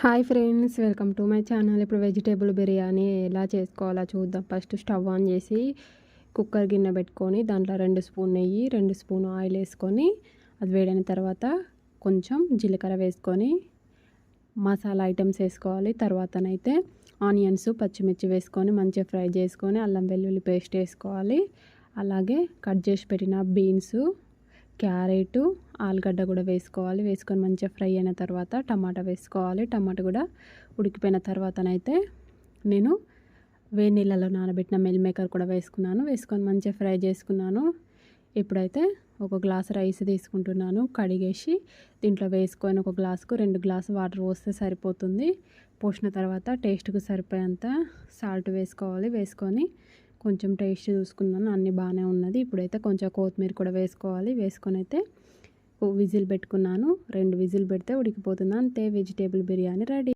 Hi friends, welcome to my channel. ఇప్పుడు vegetable biryani ఎలా చేసుకోవాలో చూద్దాం. ఫస్ట్ స్టవ్ ఆన్ చేసి కుక్కర్ గిన్నె పెట్టుకొని దాంట్లో 2 స్పూన్ నెయ్యి, 2 స్పూన్ ఆయిల్ వేసుకొని అది వేడైన తర్వాత కొంచెం జీలకర్ర వేసుకొని మసాలా ఐటమ్స్ వేసుకోవాలి. తర్వాతనైతే ఆనియన్స్, పచ్చిమిర్చి వేసుకొని మంచిగా ఫ్రై చేసుకొని అల్లం వెల్లుల్లి పేస్ట్ వేసుకోవాలి. అలాగే కట్ చేసి పెట్టిన బీన్స్, క్యారెట్, ఆలుగడ్డ కూడా వేసుకోవాలి. వేసుకొని మంచిగా ఫ్రై అయిన తర్వాత టమాటా వేసుకోవాలి. టమాటా కూడా ఉడికిపోయిన తర్వాతనైతే నేను వేడి నీళ్ళలో నానబెట్టిన మిల్ మేకర్ కూడా వేసుకున్నాను. వేసుకొని మంచిగా ఫ్రై చేసుకున్నాను. ఇప్పుడైతే ఒక గ్లాస్ రైస్ తీసుకుంటున్నాను. కడిగేసి దీంట్లో వేసుకొని ఒక గ్లాసుకు 2 గ్లాసు వాటర్ పోస్తే సరిపోతుంది. పోసిన తర్వాత టేస్ట్కు సరిపోయేంత సాల్ట్ వేసుకోవాలి. వేసుకొని కొంచెం టేస్ట్ చూసుకున్నాను, అన్నీ బాగానే ఉన్నది. ఇప్పుడైతే కొంచెం కొత్తిమీర కూడా వేసుకోవాలి. వేసుకొని అయితే విజిల్ పెట్టుకున్నాను. 2 విజిల్ పెడితే ఉడికిపోతుంది. అంతే, వెజిటేబుల్ బిర్యానీ రెడీ.